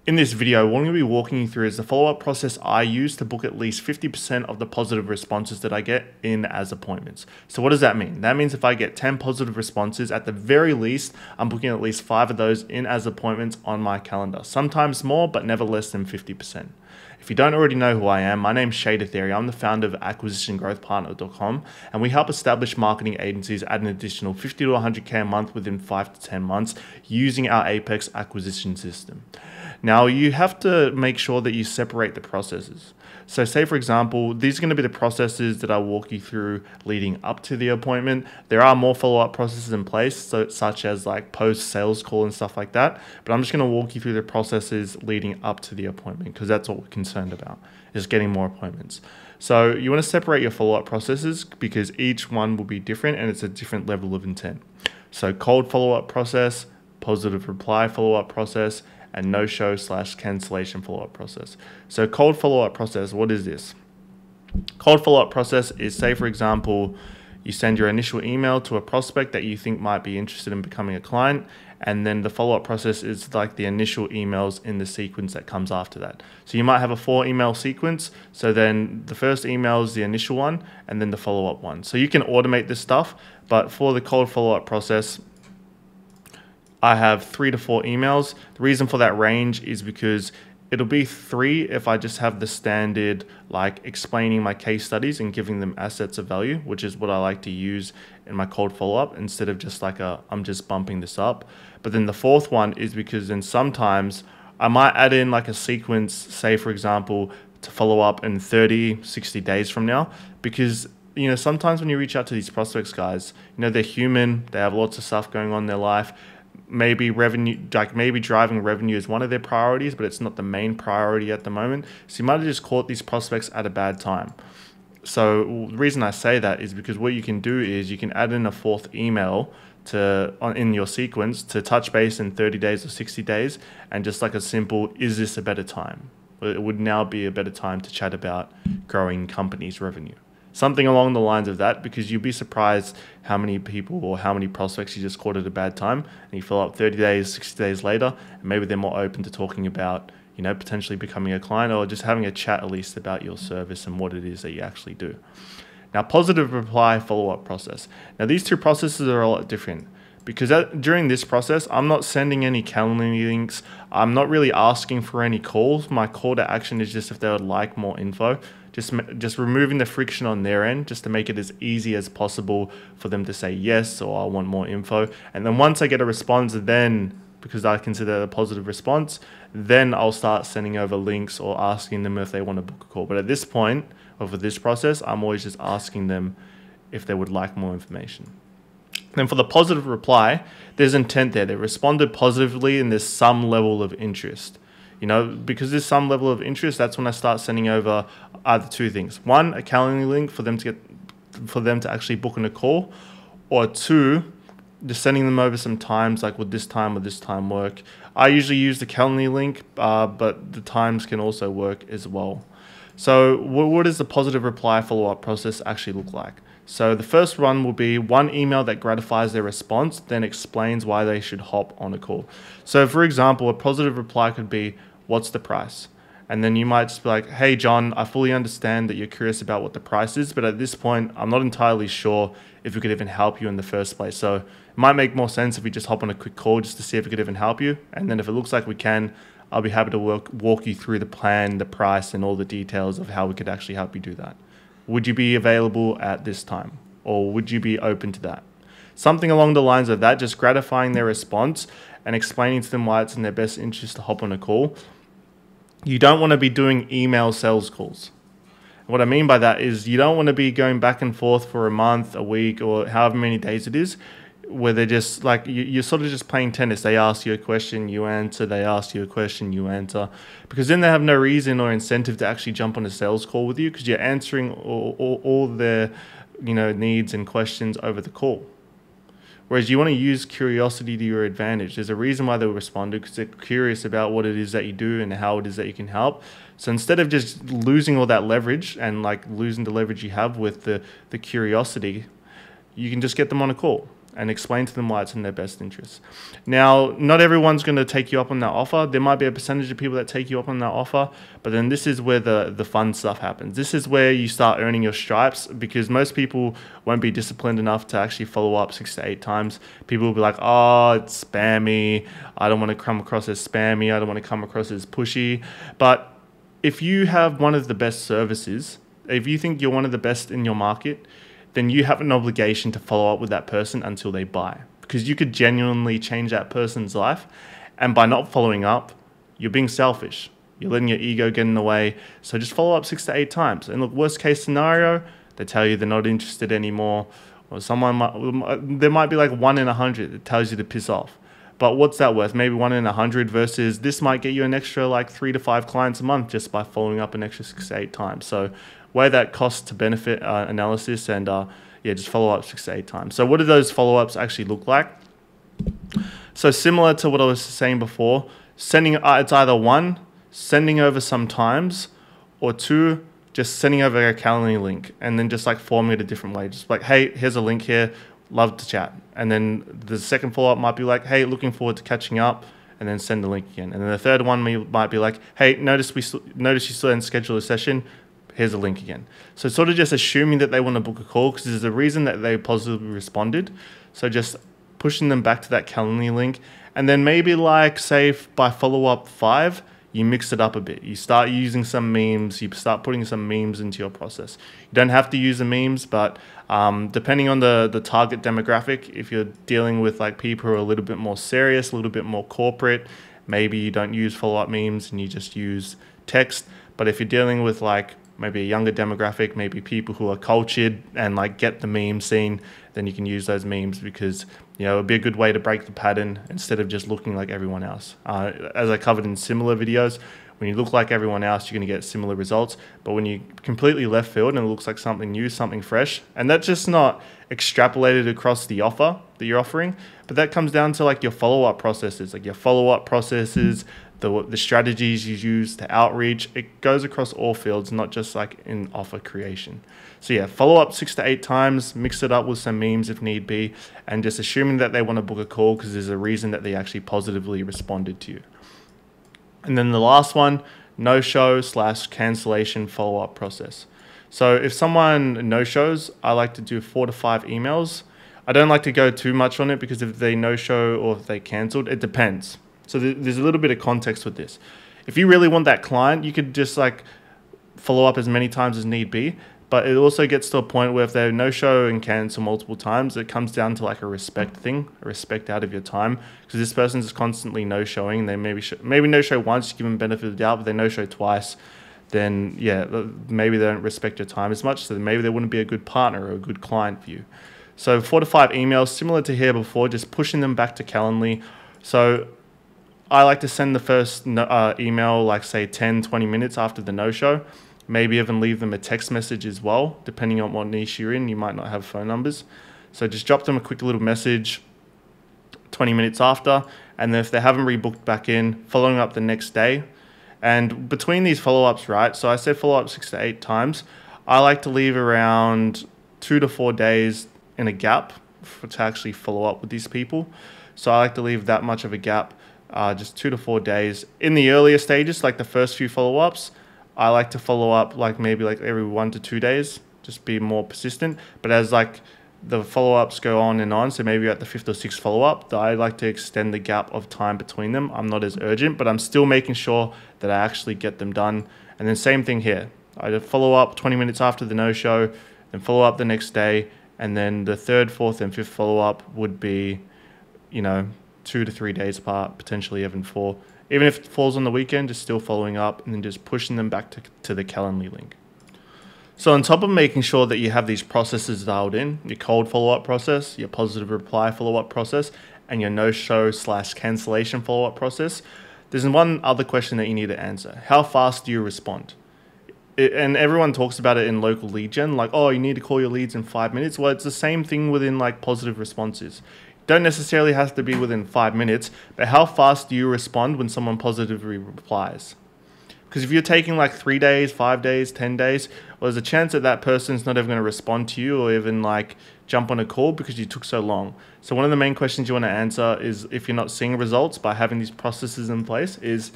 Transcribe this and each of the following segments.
In this video, what I'm going to be walking you through is the follow-up process I use to book at least 50% of the positive responses that I get in as appointments. So what does that mean? That means if I get 10 positive responses, at the very least, I'm booking at least 5 of those in as appointments on my calendar. Sometimes more, but never less than 50%. If you don't already know who I am, my name's Shade Etheria. I'm the founder of acquisitiongrowthpartner.com, and we help establish marketing agencies add an additional 50 to 100K a month within 5 to 10 months using our Apex acquisition system. Now, you have to make sure that you separate the processes. So say, for example, these are going to be the processes that I walk you through leading up to the appointment. There are more follow-up processes in place, such as like post-sales call and stuff like that. But I'm just going to walk you through the processes leading up to the appointment because that's what we're concerned about, is getting more appointments. So you want to separate your follow-up processes because each one will be different and it's a different level of intent. So cold follow-up process, positive reply follow-up process, and no-show/cancellation follow-up process. So cold follow-up process, what is this? Cold follow-up process is, say for example, you send your initial email to a prospect that you think might be interested in becoming a client, and then the follow-up process is like the initial emails in the sequence that comes after that. So you might have a 4-email sequence, so then the first email is the initial one, and then the follow-up one. So you can automate this stuff, but for the cold follow-up process, I have 3 to 4 emails. The reason for that range is because it'll be 3 if I just have the standard, like explaining my case studies and giving them assets of value, which is what I like to use in my cold follow-up instead of just like I'm just bumping this up. But then the 4th one is because then sometimes I might add in like a sequence, say for example, to follow up in 30, 60 days from now, because sometimes when you reach out to these prospects, guys, they're human, they have lots of stuff going on in their life. Maybe driving revenue is one of their priorities, but it's not the main priority at the moment. So you might have just caught these prospects at a bad time. So the reason I say that is because what you can do is you can add in a 4th email in your sequence to touch base in 30 days or 60 days, and just like a simple, is this a better time? It would now be a better time to chat about growing companies' revenue. Something along the lines of that, because you'd be surprised how many people or how many prospects you just caught at a bad time, and you follow up 30 days, 60 days later, and maybe they're more open to talking about, potentially becoming a client or just having a chat at least about your service and what it is that you actually do. Now, positive reply follow-up process. Now, these 2 processes are a lot different because during this process, I'm not sending any calendar links. I'm not really asking for any calls. My call to action is just if they would like more info. Just removing the friction on their end, just to make it as easy as possible for them to say yes or I want more info. And then once I get a response, then because I consider it a positive response, then I'll start sending over links or asking them if they want to book a call. But at this point, over this process, I'm always just asking them if they would like more information. Then for the positive reply, there's intent there. They responded positively and there's some level of interest. Because there's some level of interest, that's when I start sending over either 2 things. 1, a calendar link for them to actually book in a call, or 2, just sending them over some times, like would this time or this time work. I usually use the calendar link, but the times can also work as well. So what does the positive reply follow-up process actually look like? So the first one will be 1 email that gratifies their response, then explains why they should hop on a call. So for example, a positive reply could be, what's the price? And then you might just be like, hey, John, I fully understand that you're curious about what the price is, but at this point, I'm not entirely sure if we could even help you in the first place. So it might make more sense if we just hop on a quick call just to see if we could even help you. And then if it looks like we can, I'll be happy to walk you through the plan, the price, and all the details of how we could actually help you do that. Would you be available at this time? Or would you be open to that? Something along the lines of that, just gratifying their response and explaining to them why it's in their best interest to hop on a call. You don't want to be doing email sales calls. What I mean by that is you don't want to be going back and forth for a month, a week, or however many days it is, where they're just like, you're sort of just playing tennis. They ask you a question, you answer. They ask you a question, you answer. Because then they have no reason or incentive to actually jump on a sales call with you because you're answering all their needs and questions over the call. Whereas you want to use curiosity to your advantage. There's a reason why they responded, because they're curious about what it is that you do and how it is that you can help. So instead of just losing all that leverage and like losing the leverage you have with the curiosity, you can just get them on a call. and explain to them why it's in their best interest. Now, not everyone's going to take you up on that offer. There might be a percentage of people that take you up on that offer, but then this is where the fun stuff happens. This is where you start earning your stripes, because most people won't be disciplined enough to actually follow up 6 to 8 times. People will be like, oh, it's spammy. I don't want to come across as spammy. I don't want to come across as pushy. But if you have one of the best services, if you think you're one of the best in your market, then you have an obligation to follow up with that person until they buy, because you could genuinely change that person's life. And by not following up, you're being selfish. You're letting your ego get in the way. So just follow up 6 to 8 times. And look, worst case scenario, they tell you they're not interested anymore. Or there might be like 1 in 100 that tells you to piss off. But what's that worth? Maybe 1 in 100 versus this might get you an extra like 3 to 5 clients a month just by following up an extra 6 to 8 times. So weigh that cost to benefit analysis, and just follow up 6 to 8 times. So what do those follow-ups actually look like? So similar to what I was saying before, sending it's either 1, sending over some times, or 2, just sending over a Calendly link, and then just like forming it a different way. Just like, hey, here's a link here, love to chat. And then the second follow-up might be like, hey, looking forward to catching up, and then send the link again. And then the third one might be like, hey, notice you still didn't schedule a session, here's a link again. So sort of just assuming that they want to book a call because there's a reason that they positively responded. So just pushing them back to that Calendly link. And then maybe like, say, by follow-up 5, you mix it up a bit. You start using some memes. You start putting some memes into your process. You don't have to use the memes, but depending on the target demographic, if you're dealing with like people who are a little bit more serious, a little bit more corporate, maybe you don't use follow-up memes and you just use text. But if you're dealing with like maybe a younger demographic, maybe people who are cultured and like get the meme scene, then you can use those memes, because it'd be a good way to break the pattern instead of just looking like everyone else. As I covered in similar videos, when you look like everyone else, you're going to get similar results. But when you completely left field and it looks like something new, something fresh, and that's just not extrapolated across the offer that you're offering, but that comes down to like your follow-up processes, the strategies you use to outreach. It goes across all fields, not just like in offer creation. So yeah, follow up 6 to 8 times, mix it up with some memes if need be, and just assuming that they want to book a call because there's a reason that they actually positively responded to you. And then the last one, no-show / cancellation follow-up process. So if someone no-shows, I like to do 4 to 5 emails. I don't like to go too much on it, because if they no-show or if they cancelled, it depends. So there's a little bit of context with this. If you really want that client, you could just like follow up as many times as need be. But it also gets to a point where if they no-show and cancel multiple times, it comes down to like a respect thing, a respect out of your time. Because this person's just constantly no-showing. They maybe no-show once, give them benefit of the doubt, but they no-show twice, then yeah, maybe they don't respect your time as much. So maybe they wouldn't be a good partner or a good client for you. So 4 to 5 emails, similar to here before, just pushing them back to Calendly. So I like to send the first email, like say 10, 20 minutes after the no-show. Maybe even leave them a text message as well. Depending on what niche you're in, you might not have phone numbers. So just drop them a quick little message 20 minutes after. And then if they haven't rebooked back in, following up the next day. And between these follow-ups, right, so I said follow up 6 to 8 times. I like to leave around 2 to 4 days in a gap to actually follow up with these people. So I like to leave that much of a gap. Just 2 to 4 days. In the earlier stages, like the first few follow-ups, I like to follow up like maybe like every 1 to 2 days, just be more persistent. But as like the follow-ups go on, so maybe at the 5th or 6th follow-up, I like to extend the gap of time between them. I'm not as urgent, but I'm still making sure that I actually get them done. And then same thing here. I follow up 20 minutes after the no-show, then follow up the next day, and then the 3rd, 4th, and 5th follow-up would be, 2 to 3 days apart, potentially even 4. Even if it falls on the weekend, just still following up and then just pushing them back to the Calendly link. So on top of making sure that you have these processes dialed in, your cold follow-up process, your positive reply follow-up process, and your no-show / cancellation follow-up process, there's one other question that you need to answer. How fast do you respond? And everyone talks about it in local lead gen, like, oh, you need to call your leads in 5 minutes. Well, it's the same thing within like positive responses. Don't necessarily have to be within 5 minutes, but how fast do you respond when someone positively replies? Because if you're taking like 3 days, 5 days, 10 days, well, there's a chance that that person's not even going to respond to you or even like jump on a call because you took so long. So one of the main questions you want to answer is, if you're not seeing results by having these processes in place, is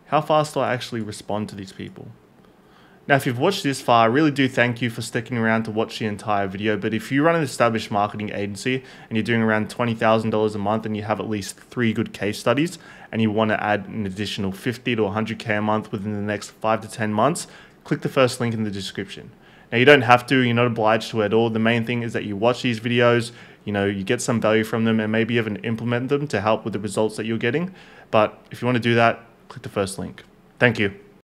how fast do I actually respond to these people? Now, if you've watched this far, I really do thank you for sticking around to watch the entire video. But if you run an established marketing agency and you're doing around $20,000 a month and you have at least 3 good case studies and you want to add an additional 50 to 100K a month within the next 5 to 10 months, click the first link in the description. Now, you don't have to, you're not obliged to at all. The main thing is that you watch these videos, you get some value from them, and maybe even implement them to help with the results that you're getting. But if you want to do that, click the first link. Thank you.